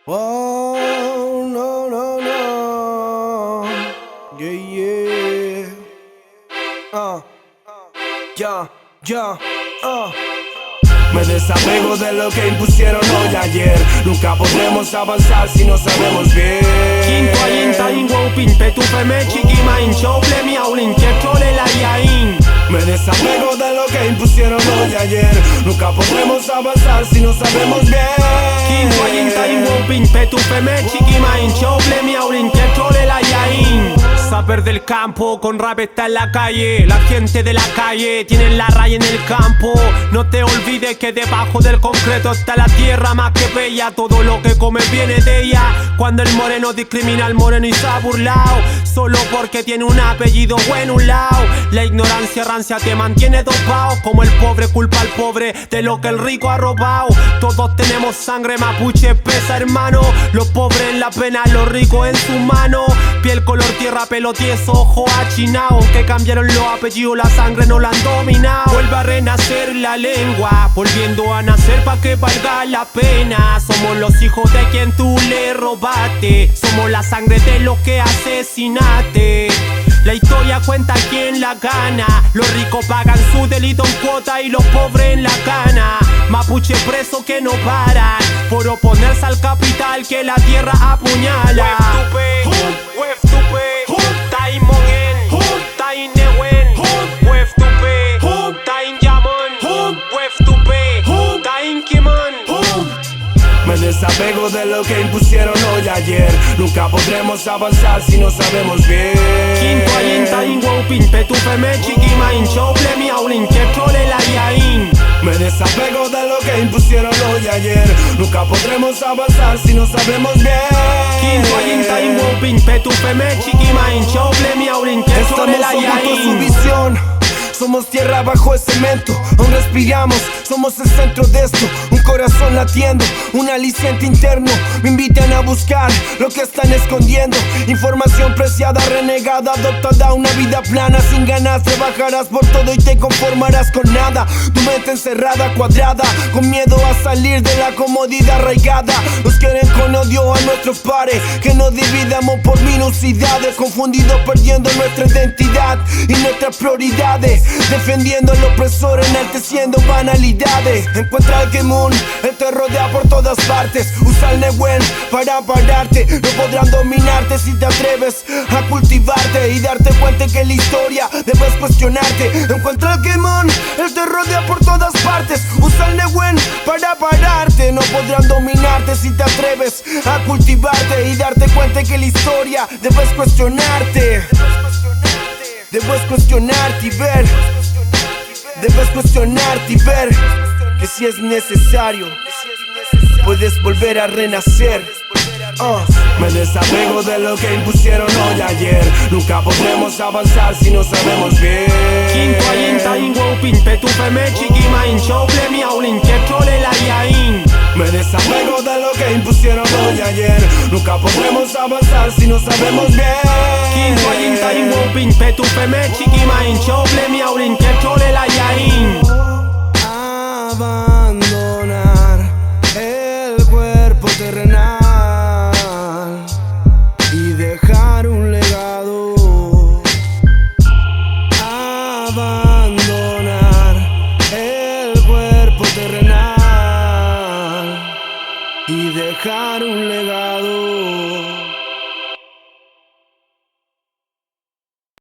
Oh, no, no, no. Yeah, yeah. Ya, ya, Me desapego de lo que impusieron hoy ayer. Nunca podremos avanzar si no sabemos bien. Quinto alinta ingwopin petupe chiquimain chople miaulin chetrole la yain. Me desapego de lo que impusieron hoy ayer. Nunca podremos avanzar si no sabemos bien. Quinto alinta ingwopin petupe chiquimain chople miaulin chetrole la yain. Saber del campo, con rap está en la calle. La gente de la calle tiene la raya en el campo. No te olvides que debajo del concreto está la tierra más que bella. Todo lo que comes viene de ella. Cuando el moreno discrimina al moreno y se ha burlado solo porque tiene un apellido bueno un lado. La ignorancia rancia te mantiene dopado. Como el pobre culpa al pobre de lo que el rico ha robado. Todos tenemos sangre mapuche pesa, hermano. Los pobres en la pena, los ricos en su mano. Piel color tierra, pelo tieso, ojo achinao. Que cambiaron los apellidos, la sangre no la han dominado. Vuelve a renacer la lengua, volviendo a nacer pa' que valga la pena. Somos los hijos de quien tú le robaste. Somos la sangre de los que asesinaste. La historia cuenta quien la gana. Los ricos pagan su delito en cuota y los pobres en la cana. Mapuche preso que no paran por oponerse al capital que la tierra apuñala. Me desapego de lo que impusieron hoy ayer. Nunca podremos avanzar si no sabemos bien. Quinto alinta ingwopin petupe chiquimain chople miaulin chetrole la yain. Me desapego de lo que impusieron hoy ayer. Nunca podremos avanzar si no sabemos bien. Quinto alinta ingwopin petupe chiquimain chople miaulin chetrole la Estamos su yain. visión. Somos tierra bajo el cemento, aún respiramos, somos el centro de esto. Un corazón latiendo, un aliciente interno. Me invitan a buscar lo que están escondiendo. Información preciada, renegada, adoptada. Una vida plana, sin ganas trabajarás por todo y te conformarás con nada. Tu mente encerrada, cuadrada, con miedo a salir de la comodidad arraigada. Nos quieren con odio a nuestros pares, que nos dividamos por minucidades. Confundidos, perdiendo nuestra identidad y nuestras prioridades. Defendiendo al opresor, enalteciendo banalidades. Encuentra al Kemun, él te rodea por todas partes. Usa el Nehuen para pararte. No podrán dominarte si te atreves a cultivarte y darte cuenta que la historia debes cuestionarte. Encuentra al Kemun, él te rodea por todas partes. Usa el Nehuen para pararte. No podrán dominarte si te atreves a cultivarte y darte cuenta que la historia debes cuestionarte. Debes cuestionarte y ver. Debes cuestionarte y ver que si es necesario puedes volver a renacer. Me desapego de lo que impusieron hoy ayer. Nunca podremos avanzar si no sabemos bien. Quinto alinta ingwopin petupe chiquimain chople miaulin chetrole la yain. Me desapego de lo que impusieron hoy ayer. Nunca podremos avanzar si no sabemos bien. Quinto alinta ingwopin petupe chiquimain chople miaulin chetrole la yain. Abandonar el cuerpo terrenal y dejar un legado. Abandonar el cuerpo terrenal y dejar un legado.